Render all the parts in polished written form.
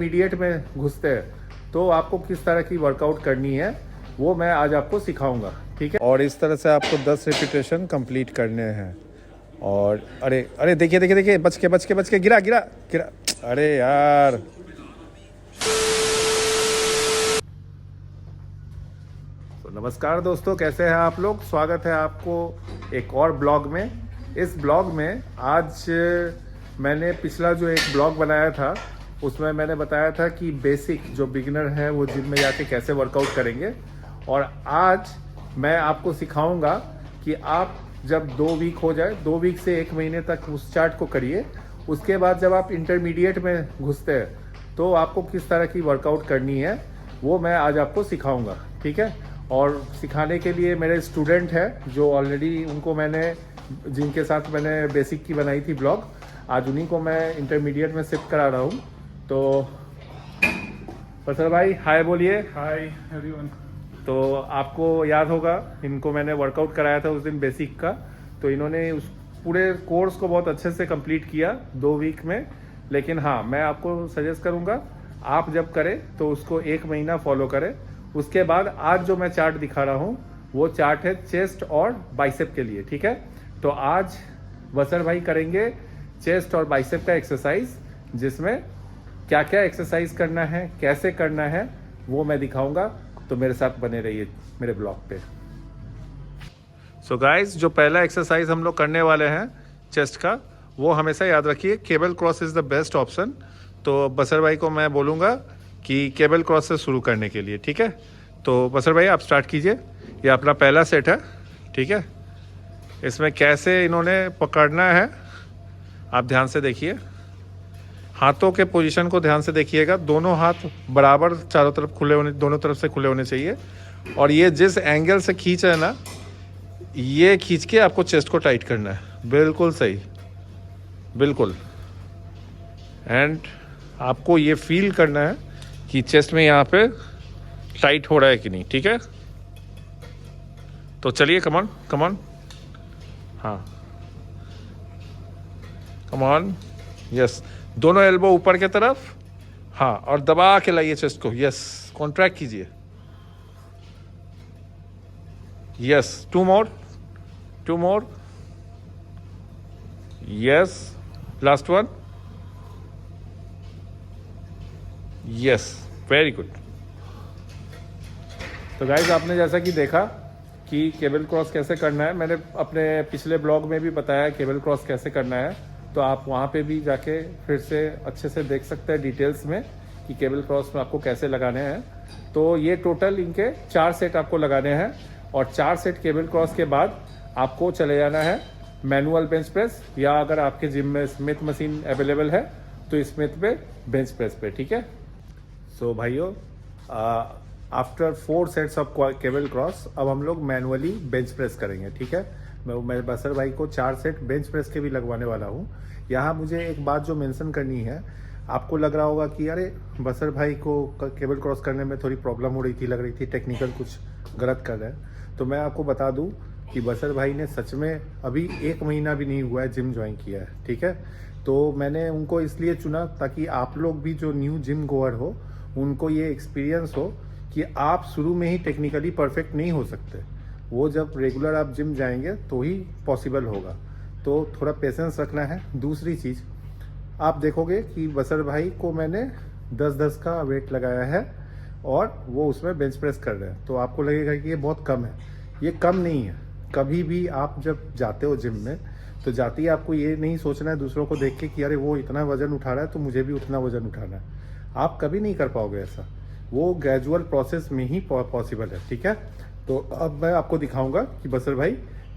Intermediate में घुसते हैं तो आपको किस तरह की वर्कआउट करनी है वो मैं आज आपको सिखाऊंगा, ठीक है। और इस तरह से आपको 10 रिपीटेशन कंप्लीट करने हैं। और अरे अरे देखिए देखिए देखिए, बच के गिरा गिरा गिरा, अरे यार। तो नमस्कार दोस्तों, कैसे हैं आप लोग। स्वागत है आपको एक और ब्लॉग में। इस ब्लॉग में आज मैंने पिछला जो एक ब्लॉग बनाया था उसमें मैंने बताया था कि बेसिक जो बिगिनर हैं वो जिम में जाके कैसे वर्कआउट करेंगे। और आज मैं आपको सिखाऊंगा कि आप जब 2 वीक हो जाए, 2 वीक से 1 महीने तक उस चार्ट को करिए। उसके बाद जब आप इंटरमीडिएट में घुसते हैं तो आपको किस तरह की वर्कआउट करनी है वो मैं आज आपको सिखाऊंगा, ठीक है। और सिखाने के लिए मेरे स्टूडेंट हैं जो ऑलरेडी उनको मैंने जिनके साथ मैंने बेसिक की बनाई थी ब्लॉग, आज उन्हीं को मैं इंटरमीडिएट में शिफ्ट करा रहा हूँ। तो बसर भाई हाय बोलिए। Hi everyone. तो आपको याद होगा इनको मैंने वर्कआउट कराया था उस दिन बेसिक का, तो इन्होंने उस पूरे कोर्स को बहुत अच्छे से कंप्लीट किया 2 वीक में। लेकिन हाँ, मैं आपको सजेस्ट करूँगा आप जब करें तो उसको 1 महीना फॉलो करें। उसके बाद आज जो मैं चार्ट दिखा रहा हूँ वो चार्ट है चेस्ट और बाइसेप के लिए, ठीक है। तो आज बसर भाई करेंगे चेस्ट और बाइसेप का एक्सरसाइज, जिसमें क्या क्या एक्सरसाइज करना है, कैसे करना है वो मैं दिखाऊंगा। तो मेरे साथ बने रहिए मेरे ब्लॉग पे। सो गाइस, जो पहला एक्सरसाइज हम लोग करने वाले हैं चेस्ट का, वो हमेशा याद रखिए cable cross is the best option. तो बसर भाई को मैं बोलूँगा कि केबल क्रॉस से शुरू करने के लिए, ठीक है। तो बसर भाई आप स्टार्ट कीजिए। ये अपना पहला सेट है, ठीक है। इसमें कैसे इन्होंने पकड़ना है आप ध्यान से देखिए। हाथों के पोजीशन को ध्यान से देखिएगा। दोनों हाथ बराबर चारों तरफ खुले होने, दोनों तरफ से खुले होने चाहिए। और ये जिस एंगल से खींच है ना, ये खींच के आपको चेस्ट को टाइट करना है। बिल्कुल सही, बिल्कुल। एंड आपको ये फील करना है कि चेस्ट में यहाँ पे टाइट हो रहा है कि नहीं, ठीक है। तो चलिए, कमान कमान, हाँ कमान, यस। दोनों एल्बो ऊपर के तरफ, हाँ, और दबा के लाइए चेस्ट को, यस। कॉन्ट्रैक्ट कीजिए, yes. 2 more, 2 more, yes. Last one, yes, very good. तो गाइस, आपने जैसा कि देखा कि केबल क्रॉस कैसे करना है, मैंने अपने पिछले ब्लॉग में भी बताया केबल क्रॉस कैसे करना है। तो आप वहाँ पे भी जाके फिर से अच्छे से देख सकते हैं डिटेल्स में कि केबल क्रॉस में आपको कैसे लगाने हैं। तो ये टोटल इनके 4 सेट आपको लगाने हैं। और 4 सेट केबल क्रॉस के बाद आपको चले जाना है मैनुअल बेंच प्रेस, या अगर आपके जिम में स्मिथ मशीन अवेलेबल है तो स्मिथ पे बेंच प्रेस पे, ठीक है। सो भाइयों, after 4 sets of cable cross अब हम लोग मैनुअली बेंच प्रेस करेंगे, ठीक है। मैं बसर भाई को 4 सेट बेंच प्रेस के भी लगवाने वाला हूँ। यहाँ मुझे एक बात जो मेंशन करनी है, आपको लग रहा होगा कि अरे बसर भाई को केबल क्रॉस करने में थोड़ी प्रॉब्लम हो रही थी, लग रही थी टेक्निकल कुछ गलत कर रहे हैं। तो मैं आपको बता दूं कि बसर भाई ने सच में अभी 1 महीना भी नहीं हुआ है जिम ज्वाइन किया है, ठीक है। तो मैंने उनको इसलिए चुना ताकि आप लोग भी जो न्यू जिम गोअर हो उनको ये एक्सपीरियंस हो कि आप शुरू में ही टेक्निकली परफेक्ट नहीं हो सकते। वो जब रेगुलर आप जिम जाएंगे तो ही पॉसिबल होगा। तो थोड़ा पेशेंस रखना है। दूसरी चीज़, आप देखोगे कि बसर भाई को मैंने 10-10 का वेट लगाया है और वो उसमें बेंच प्रेस कर रहे हैं। तो आपको लगेगा कि ये बहुत कम है। ये कम नहीं है। कभी भी आप जब जाते हो जिम में तो जाते ही आपको ये नहीं सोचना है दूसरों को देख के कि अरे वो इतना वजन उठा रहा है तो मुझे भी उतना वजन उठाना है। आप कभी नहीं कर पाओगे ऐसा। वो ग्रेजुअल प्रोसेस में ही पॉसिबल है, ठीक है। तो अब मैं आपको दिखाऊंगा कि बसर भाई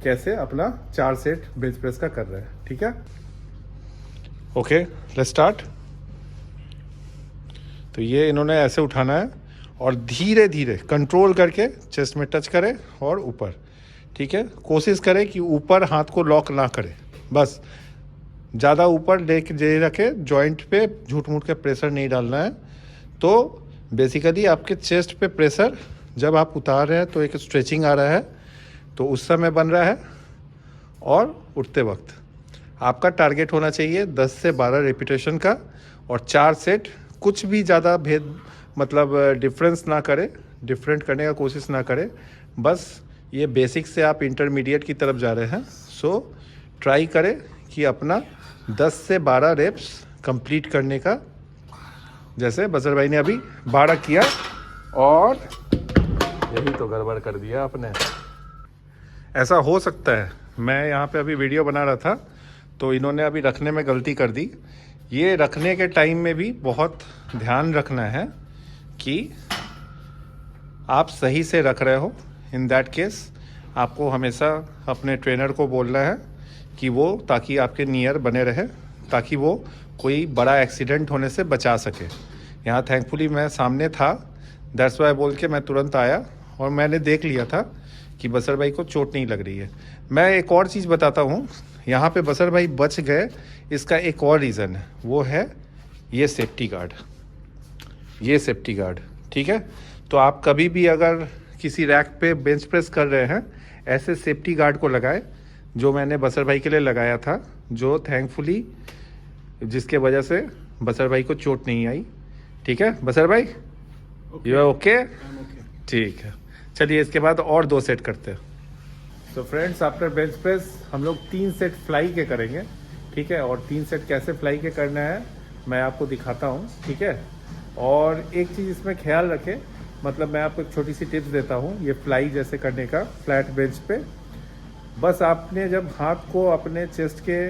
कैसे अपना 4 सेट बेंच प्रेस का कर रहे हैं, ठीक है। Okay, let's start. तो ये इन्होंने ऐसे उठाना है और धीरे धीरे कंट्रोल करके चेस्ट में टच करें और ऊपर, ठीक है। कोशिश करें कि ऊपर हाथ को लॉक ना करें, बस ज़्यादा ऊपर ले रखे, जॉइंट पे झूठ मूठ के प्रेशर नहीं डालना है। तो बेसिकली आपके चेस्ट पे प्रेशर जब आप उतार रहे हैं तो एक स्ट्रेचिंग आ रहा है, तो उस समय बन रहा है। और उठते वक्त आपका टारगेट होना चाहिए 10 से 12 रिपीटेशन का और 4 सेट कुछ भी ज़्यादा भेद मतलब डिफरेंस ना करे, डिफरेंट करने का कोशिश ना करे। बस ये बेसिक से आप इंटरमीडिएट की तरफ जा रहे हैं। सो ट्राई करें कि अपना 10 से 12 रेप्स कंप्लीट करने का। जैसे बसर भाई ने अभी 12 किया और यही तो गड़बड़ कर दिया आपने। ऐसा हो सकता है, मैं यहाँ पे अभी वीडियो बना रहा था तो इन्होंने अभी रखने में गलती कर दी। ये रखने के टाइम में भी बहुत ध्यान रखना है कि आप सही से रख रहे हो। इन दैट केस आपको हमेशा अपने ट्रेनर को बोलना है कि वो ताकि आपके नियर बने रहे, ताकि वो कोई बड़ा एक्सीडेंट होने से बचा सके। यहाँ थैंकफुली मैं सामने था, दैट्स वाई बोल के मैं तुरंत आया और मैंने देख लिया था कि बसर भाई को चोट नहीं लग रही है। मैं एक और चीज़ बताता हूँ, यहाँ पे बसर भाई बच गए, इसका एक और रीज़न है, वो है ये सेफ्टी गार्ड। ये सेफ्टी गार्ड, ठीक है। तो आप कभी भी अगर किसी रैक पे बेंच प्रेस कर रहे हैं, ऐसे सेफ्टी गार्ड को लगाएं, जो मैंने बसर भाई के लिए लगाया था, जो थैंकफुली जिसके वजह से बसर भाई को चोट नहीं आई। ठीक है बसर भाई, यू आर ओके? ठीक है, चलिए इसके बाद और 2 सेट करते हैं। तो फ्रेंड्स, आफ्टर बेंच प्रेस हम लोग 3 सेट फ्लाई के करेंगे, ठीक है। और 3 सेट कैसे फ्लाई के करना है मैं आपको दिखाता हूँ, ठीक है। और एक चीज़ इसमें ख्याल रखें, मतलब मैं आपको एक छोटी सी टिप्स देता हूँ ये फ्लाई जैसे करने का फ्लैट बेंच पे। बस आपने जब हाथ को अपने चेस्ट के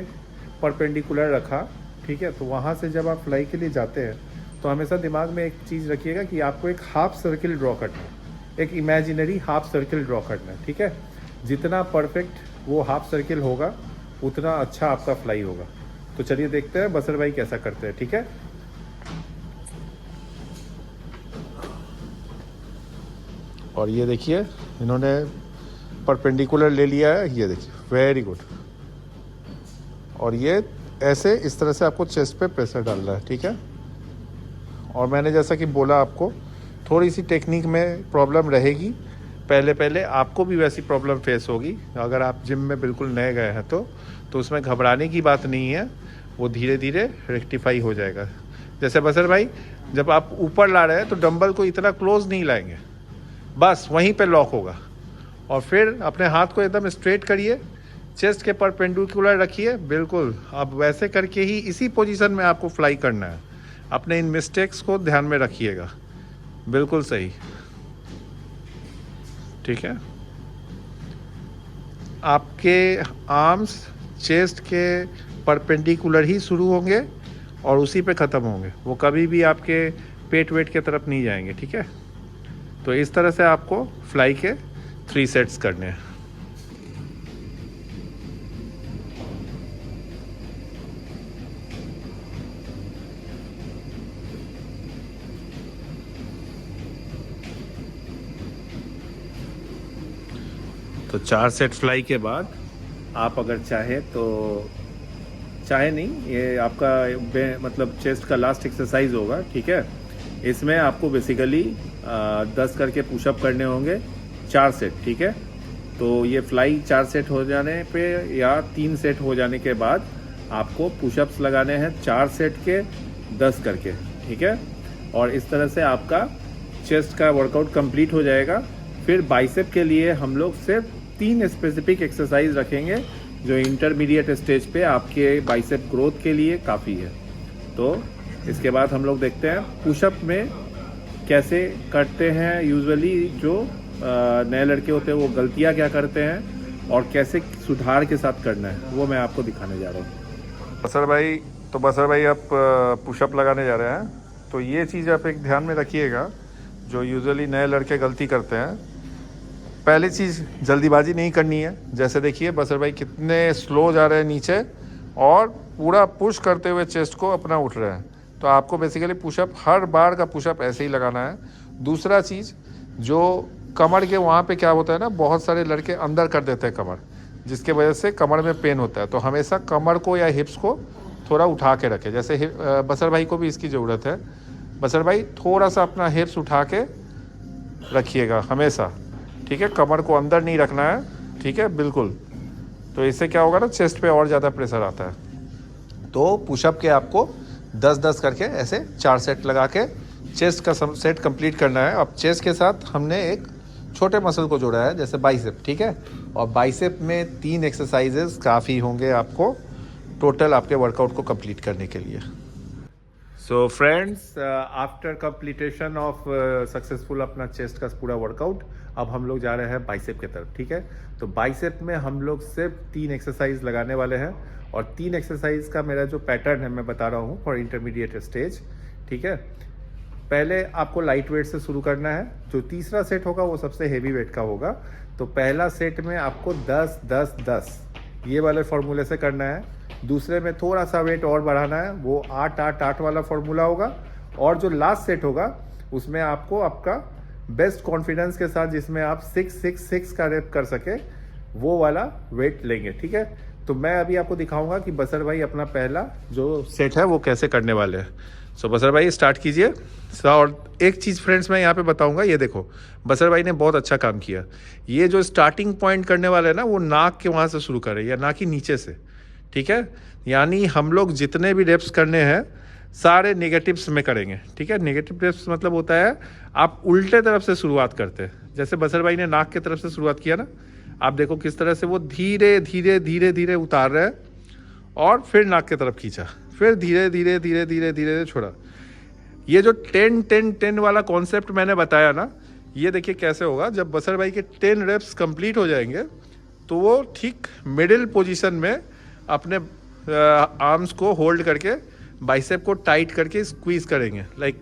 परपेंडिकुलर रखा, ठीक है, तो वहाँ से जब आप फ्लाई के लिए जाते हैं तो हमेशा दिमाग में एक चीज़ रखिएगा कि आपको एक हाफ सर्किल ड्रॉ करना है, एक इमेजिनरी हाफ सर्किल ड्रॉ करना है, ठीक है। जितना परफेक्ट वो हाफ सर्किल होगा उतना अच्छा आपका फ्लाई होगा। तो चलिए देखते हैं बसर भाई कैसा करते हैं, ठीक है। और ये देखिए इन्होंने परपेंडिकुलर ले लिया है, ये देखिए, वेरी गुड। और ये ऐसे इस तरह से आपको चेस्ट पे प्रेशर डालना है, ठीक है। और मैंने जैसा कि बोला आपको, थोड़ी सी टेक्निक में प्रॉब्लम रहेगी, पहले पहले आपको भी वैसी प्रॉब्लम फेस होगी। अगर आप जिम में बिल्कुल नए गए हैं तो उसमें घबराने की बात नहीं है, वो धीरे धीरे रेक्टिफाई हो जाएगा। जैसे बसर भाई, जब आप ऊपर ला रहे हैं तो डंबल को इतना क्लोज नहीं लाएंगे, बस वहीं पे लॉक होगा। और फिर अपने हाथ को एकदम स्ट्रेट करिए, चेस्ट के परपेंडिकुलर रखिए, बिल्कुल। अब वैसे करके ही इसी पोजीशन में आपको फ्लाई करना है। अपने इन मिस्टेक्स को ध्यान में रखिएगा, बिल्कुल सही, ठीक है। आपके आर्म्स चेस्ट के परपेंडिकुलर ही शुरू होंगे और उसी पे ख़त्म होंगे, वो कभी भी आपके पेट वेट के तरफ नहीं जाएंगे, ठीक है। तो इस तरह से आपको फ्लाई के 3 सेट्स करने हैं। तो 4 सेट फ्लाई के बाद आप अगर चाहे तो, चाहे नहीं, ये आपका मतलब चेस्ट का लास्ट एक्सरसाइज होगा, ठीक है। इसमें आपको बेसिकली 10 करके पुशअप करने होंगे, 4 सेट, ठीक है। तो ये फ्लाई 4 सेट हो जाने पे या 3 सेट हो जाने के बाद आपको पुशअप्स लगाने हैं 4 सेट के 10 करके, ठीक है। और इस तरह से आपका चेस्ट का वर्कआउट कंप्लीट हो जाएगा। फिर बाइसेप के लिए हम लोग सिर्फ 3 स्पेसिफिक एक्सरसाइज रखेंगे जो इंटरमीडिएट स्टेज पे आपके बाइसेप ग्रोथ के लिए काफ़ी है। तो इसके बाद हम लोग देखते हैं पुशअप में कैसे करते हैं। यूजुअली जो नए लड़के होते हैं वो गलतियां क्या करते हैं और कैसे सुधार के साथ करना है, वो मैं आपको दिखाने जा रहा हूँ। बसर भाई आप पुशअप लगाने जा रहे हैं, तो ये चीज़ आप एक ध्यान में रखिएगा, जो यूजुअली नए लड़के गलती करते हैं। पहली चीज़, जल्दीबाजी नहीं करनी है। जैसे देखिए बसर भाई कितने स्लो जा रहे हैं नीचे और पूरा पुश करते हुए चेस्ट को अपना उठ रहे हैं। तो आपको बेसिकली पुशअप, हर बार का पुशअप ऐसे ही लगाना है। दूसरा चीज़, जो कमर के वहाँ पे क्या होता है ना, बहुत सारे लड़के अंदर कर देते हैं कमर, जिसके वजह से कमर में पेन होता है। तो हमेशा कमर को या हिप्स को थोड़ा उठा के रखें। जैसे बसर भाई को भी इसकी ज़रूरत है। बसर भाई थोड़ा सा अपना हिप्स उठा के रखिएगा हमेशा, ठीक है। कमर को अंदर नहीं रखना है, ठीक है, बिल्कुल। तो इससे क्या होगा ना, चेस्ट पे और ज़्यादा प्रेशर आता है। तो पुशअप के आपको 10-10 करके ऐसे 4 सेट लगा के चेस्ट का सेट कंप्लीट करना है। अब चेस्ट के साथ हमने एक छोटे मसल को जोड़ा है, जैसे बाइसेप, ठीक है। और बाइसेप में 3 एक्सरसाइजेस काफ़ी होंगे आपको टोटल आपके वर्कआउट को कंप्लीट करने के लिए। So friends, after completion of successful अपना चेस्ट का पूरा वर्कआउट, अब हम लोग जा रहे हैं बाइसेप की तरफ, ठीक है। तो बाइसेप में हम लोग सिर्फ 3 एक्सरसाइज लगाने वाले हैं, और 3 एक्सरसाइज का मेरा जो पैटर्न है मैं बता रहा हूँ फॉर इंटरमीडिएट स्टेज, ठीक है। पहले आपको लाइट वेट से शुरू करना है। जो तीसरा सेट होगा वो सबसे हेवी वेट का होगा। तो पहला सेट में आपको 10-10-10 ये वाले फॉर्मूले से करना है। दूसरे में थोड़ा सा वेट और बढ़ाना है, वो 8-8-8 वाला फॉर्मूला होगा। और जो लास्ट सेट होगा उसमें आपको आपका बेस्ट कॉन्फिडेंस के साथ, जिसमें आप 6-6-6 का रेप कर सके, वो वाला वेट लेंगे, ठीक है। तो मैं अभी आपको दिखाऊंगा कि बसर भाई अपना पहला जो सेट है वो कैसे करने वाले हैं। सो बसर भाई स्टार्ट कीजिए। और एक चीज़ फ्रेंड्स मैं यहाँ पे बताऊंगा, ये देखो बसर भाई ने बहुत अच्छा काम किया। ये जो स्टार्टिंग पॉइंट करने वाले हैं ना, वो नाक के वहाँ से शुरू करें या नाक की नीचे से, ठीक है। यानी हम लोग जितने भी रेप्स करने हैं सारे नेगेटिव्स में करेंगे, ठीक है। नेगेटिव रेप्स मतलब होता है आप उल्टे तरफ से शुरुआत करते हैं। जैसे बसर भाई ने नाक की तरफ से शुरुआत किया ना, आप देखो किस तरह से वो धीरे धीरे धीरे धीरे उतार रहे हैं, और फिर नाक की तरफ खींचा, फिर धीरे धीरे धीरे धीरे धीरे छोड़ा। ये जो 10-10-10 वाला कॉन्सेप्ट मैंने बताया ना, ये देखिए कैसे होगा। जब बसर भाई के 10 रेप्स कंप्लीट हो जाएंगे तो वो ठीक मिडिल पोजीशन में अपने आर्म्स को होल्ड करके बाइसेप को टाइट करके स्क्वीज करेंगे। लाइक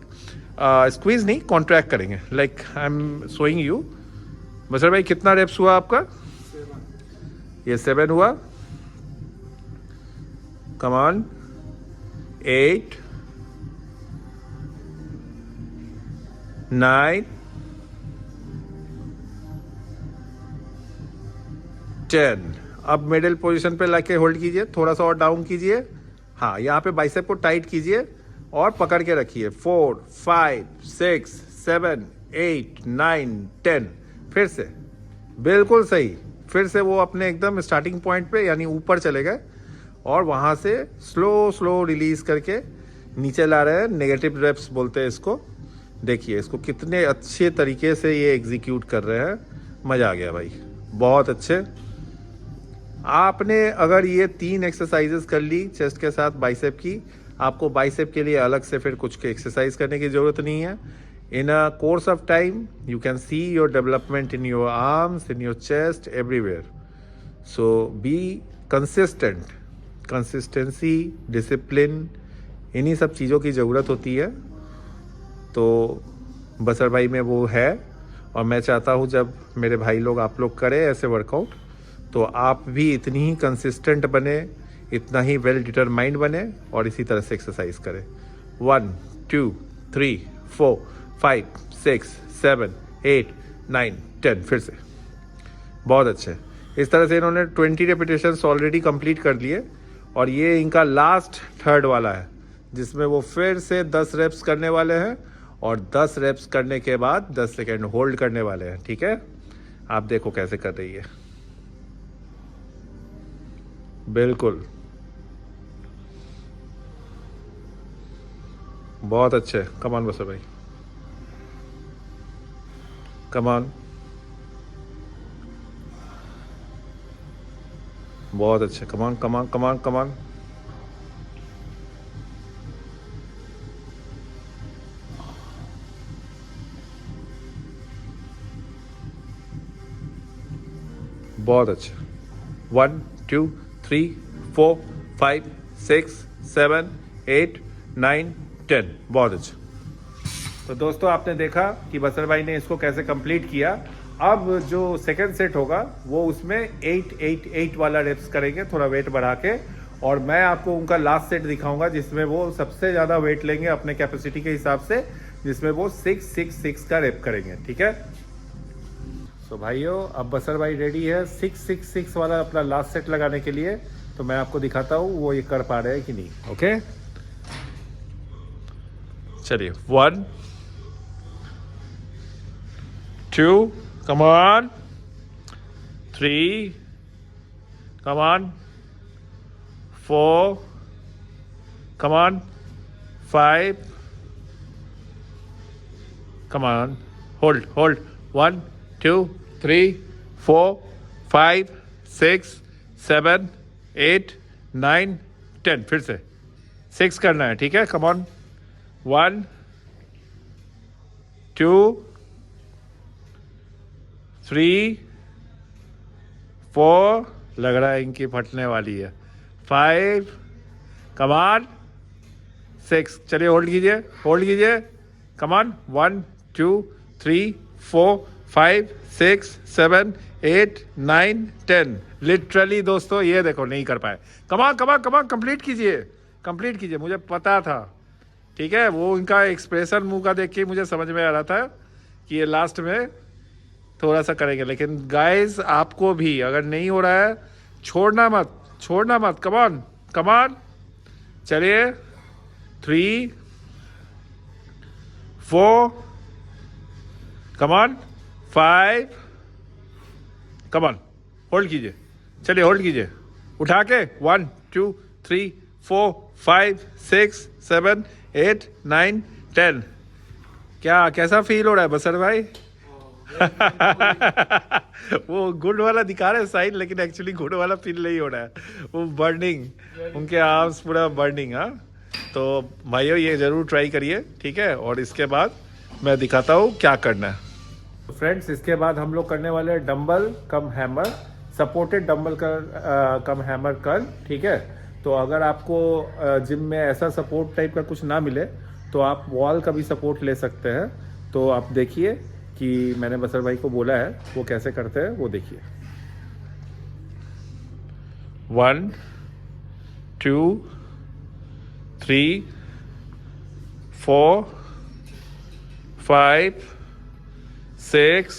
स्क्वीज नहीं, कॉन्ट्रैक्ट करेंगे। Like I am showing you. बसर भाई कितना रेप्स हुआ आपका? 7। ये 7 हुआ। Come on, 8, 9, 10। अब मिडिल पोजीशन पे लाके होल्ड कीजिए, थोड़ा सा और डाउन कीजिए। हाँ, यहाँ पे बाइसेप को टाइट कीजिए और पकड़ के रखिए। 4, 5, 6, 7, 8, 9, 10। फिर से बिल्कुल सही, फिर से वो अपने एकदम स्टार्टिंग पॉइंट पे यानी ऊपर चले गए, और वहाँ से स्लो स्लो रिलीज करके नीचे ला रहे हैं। नेगेटिव रेप्स बोलते हैं इसको। देखिए इसको कितने अच्छे तरीके से ये एग्जीक्यूट कर रहे हैं। मज़ा आ गया भाई, बहुत अच्छे। आपने अगर ये 3 एक्सरसाइजेस कर ली चेस्ट के साथ बाइसेप की, आपको बाइसेप के लिए अलग से फिर कुछ एक्सरसाइज करने की ज़रूरत नहीं है। In a course of time you can see your development in your arms, in your chest, everywhere. So be consistent. Consistency, discipline, इन्हीं सब चीज़ों की ज़रूरत होती है। तो बसर भाई में वो है, और मैं चाहता हूँ जब मेरे भाई लोग आप लोग करें ऐसे वर्कआउट, तो आप भी इतनी ही कंसिस्टेंट बने, इतना ही वेल डिटरमाइंड बने, और इसी तरह से एक्सरसाइज करें। 1, 2, 3, 4, 5, 6, 7, 8, 9, 10। फिर से बहुत अच्छे। इस तरह से इन्होंने 20 रेपिटेशंस ऑलरेडी कंप्लीट कर लिए, और ये इनका लास्ट 3rd वाला है, जिसमें वो फिर से 10 रेप्स करने वाले हैं, और 10 रेप्स करने के बाद 10 सेकेंड होल्ड करने वाले हैं, ठीक है। आप देखो कैसे कर रही है, बिल्कुल बहुत अच्छे। कमान बसर भाई, कमान, बहुत अच्छे। कमान कमान कमान कमान। बहुत अच्छे। 1, 2, 3, 4, 5, 6, 7, 8, 9, 10। बहुत अच्छे। तो दोस्तों आपने देखा कि बसर भाई ने इसको कैसे कंप्लीट किया। अब जो सेकंड सेट होगा वो उसमें 8-8-8 वाला रेप्स करेंगे, थोड़ा वेट बढ़ा के। और मैं आपको उनका लास्ट सेट दिखाऊंगा जिसमें वो सबसे ज़्यादा वेट लेंगे अपने कैपेसिटी के हिसाब से, जिसमें वो 6-6-6 का रेप करेंगे, ठीक है। तो भाइयों अब बसर भाई रेडी है 6-6-6 वाला अपना लास्ट सेट लगाने के लिए। तो मैं आपको दिखाता हूँ वो ये कर पा रहे हैं कि नहीं। ओके, चलिए। 1, 2, come on, 3, come on, 4, come on, 5, come on, hold, 1 2 3 4 5 6 7 8 9 10, फिर से 6 करना है, ठीक है, कम ऑन, 1 2 3 4, लग रहा है इनकी फटने वाली है, 5, कम ऑन, 6, चलिए होल्ड कीजिए, कम ऑन, 1 2 3 4 5 6 7 8 9 10, लिटरली दोस्तों ये देखो नहीं कर पाए, कम ऑन कंप्लीट कीजिए, मुझे पता था, ठीक है, वो इनका एक्सप्रेशन मुंह का देख के मुझे समझ में आ रहा था कि ये लास्ट में थोड़ा सा करेंगे, लेकिन गाइस आपको भी अगर नहीं हो रहा है छोड़ना मत, कम ऑन, चलिए, 3 4, come on, 5, come on, hold कीजिए, उठा के 1 2 3 4 5 6 7 8 9 10, कैसा फील हो रहा है बसर भाई? वो गुड वाला दिखा रहे साइन, लेकिन एक्चुअली गुड वाला फील नहीं हो रहा है, वो बर्निंग, उनके आर्म्स पूरा बर्निंग। हाँ, तो भाइयों ये ज़रूर ट्राई करिए, ठीक है, और इसके बाद मैं दिखाता हूँ क्या करना है। तो फ्रेंड्स इसके बाद हम लोग करने वाले हैं डंबल कम हैमर, सपोर्टेड डंबल कम हैमर कर्ल, ठीक है। तो अगर आपको जिम में ऐसा सपोर्ट टाइप का कुछ ना मिले तो आप वॉल का भी सपोर्ट ले सकते हैं। तो आप देखिए कि मैंने बसर भाई को बोला है वो कैसे करते हैं, वो देखिए। 1 2 3 4 5 6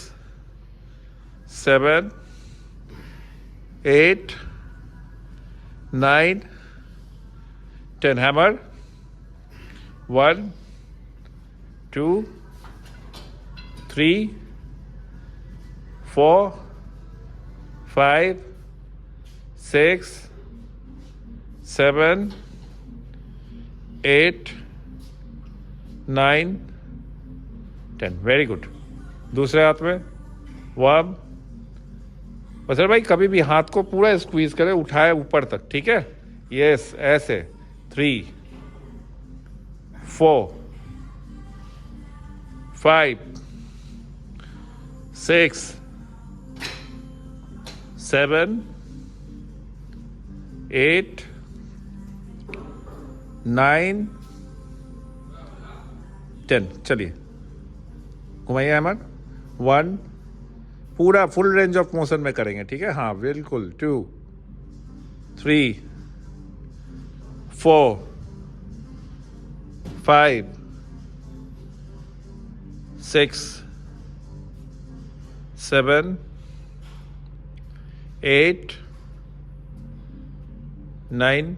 7 8 9 10, hammer, 1 2 3 4 5 6 7 8 9 10, वेरी गुड। दूसरे हाथ में 1, बसर भाई कभी भी हाथ को पूरा स्क्वीज करें, उठाए ऊपर तक, ठीक है, यस, ऐसे, 3 4 5 6 7 8 9 10, चलिए घुमाइए हैमर, 1, पूरा फुल रेंज ऑफ मोशन में करेंगे, ठीक है, हाँ बिल्कुल, 2 3 4 5 6 7 8 9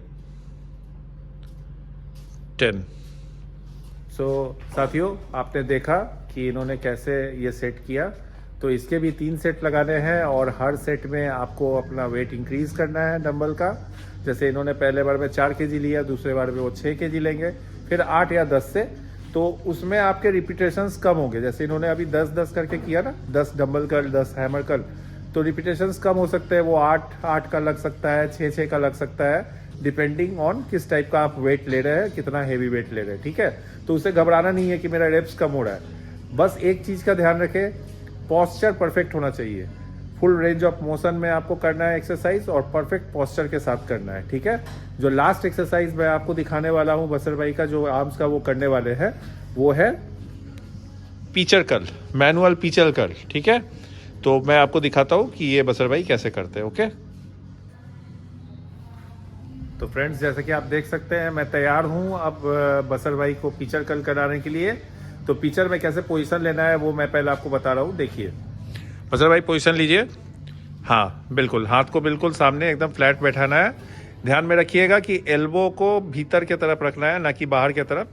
10। सो साथियों आपने देखा कि इन्होंने कैसे ये सेट किया। तो इसके भी 3 सेट लगाने हैं और हर सेट में आपको अपना वेट इंक्रीज करना है डंबल का। जैसे इन्होंने पहले बार में 4 kg लिया, दूसरे बार में वो 6 kg लेंगे, फिर 8 या 10 से, तो उसमें आपके रिपीटेशंस कम होंगे। जैसे इन्होंने अभी 10-10 करके किया ना, 10 डंबल कर्ल 10 हैमर कर्ल, तो रिपीटेशंस कम हो सकते हैं, वो 8-8 का लग सकता है, 6-6 का लग सकता है, डिपेंडिंग ऑन किस टाइप का आप वेट ले रहे हैं, कितना हेवी वेट ले रहे हैं, ठीक है। तो उसे घबराना नहीं है कि मेरा रेप्स कम हो रहा है। बस एक चीज़ का ध्यान रखें, पॉस्चर परफेक्ट होना चाहिए। फुल रेंज ऑफ मोशन में आपको करना है एक्सरसाइज और परफेक्ट पॉस्चर के साथ करना है, ठीक है। जो लास्ट एक्सरसाइज मैं आपको दिखाने वाला हूँ बसर भाई का, जो आर्म्स का वो करने वाले हैं, वो है pitcher curl, manual pitcher curl, ठीक है। तो मैं आपको दिखाता हूँ कि ये बसर भाई कैसे करते हैं, ओके। तो फ्रेंड्स जैसे कि आप देख सकते हैं मैं तैयार हूँ अब बसर भाई को पिचर कर्ल कराने के लिए। तो पिचर में कैसे पोजीशन लेना है वो मैं पहले आपको बता रहा हूँ, देखिए। बसर भाई पोजीशन लीजिए, हाँ बिल्कुल, हाथ को बिल्कुल सामने एकदम फ्लैट बैठाना है। ध्यान में रखिएगा कि एल्बो को भीतर की तरफ रखना है, ना कि बाहर की तरफ।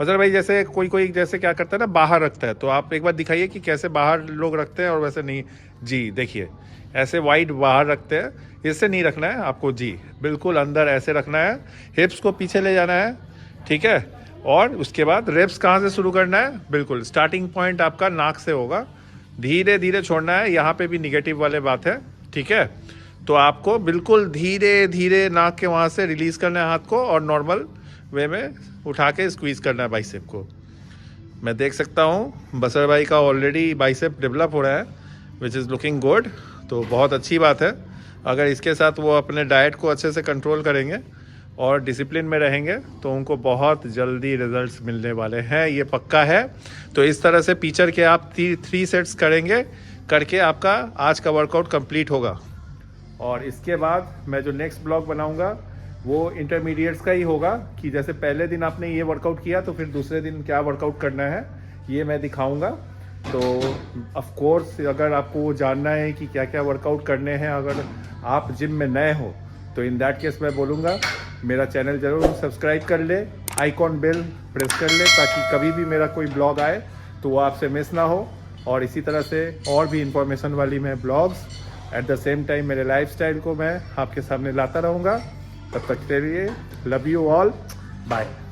बसर भाई जैसे कोई जैसे क्या करता है ना, बाहर रखता है, तो आप एक बार दिखाइए कि कैसे बाहर लोग रखते हैं और वैसे नहीं। जी देखिए, ऐसे वाइड बाहर रखते हैं, इससे नहीं रखना है आपको, जी बिल्कुल अंदर ऐसे रखना है, हिप्स को पीछे ले जाना है, ठीक है। और उसके बाद रेप्स कहाँ से शुरू करना है, बिल्कुल स्टार्टिंग पॉइंट आपका नाक से होगा, धीरे धीरे छोड़ना है। यहाँ पे भी निगेटिव वाले बात है, ठीक है। तो आपको बिल्कुल धीरे धीरे नाक के वहाँ से रिलीज़ करना है हाथ को और नॉर्मल वे में उठा के स्क्वीज़ करना है बाइसेप को। मैं देख सकता हूँ बसर भाई का ऑलरेडी बाइसेप डेवलप हो रहा है, विच इज़ लुकिंग गुड। तो बहुत अच्छी बात है। अगर इसके साथ वो अपने डाइट को अच्छे से कंट्रोल करेंगे और डिसिप्लिन में रहेंगे तो उनको बहुत जल्दी रिजल्ट्स मिलने वाले हैं, ये पक्का है। तो इस तरह से पीचर के आप 3 सेट्स करेंगे, करके आपका आज का वर्कआउट कंप्लीट होगा। और इसके बाद मैं जो नेक्स्ट ब्लॉग बनाऊंगा वो इंटरमीडिएट्स का ही होगा, कि जैसे पहले दिन आपने ये वर्कआउट किया तो फिर दूसरे दिन क्या वर्कआउट करना है ये मैं दिखाऊंगा। तो ऑफ कोर्स अगर आपको जानना है कि क्या क्या वर्कआउट करने हैं, अगर आप जिम में नए हो तो इन दैट केस मैं बोलूँगा मेरा चैनल ज़रूर सब्सक्राइब कर ले, आइकॉन बेल प्रेस कर ले, ताकि कभी भी मेरा कोई ब्लॉग आए तो वो आपसे मिस ना हो। और इसी तरह से और भी इंफॉर्मेशन वाली मैं blogs at the same time मेरे लाइफस्टाइल को मैं आपके सामने लाता रहूँगा। तब तक के लिए लव यू ऑल, बाय।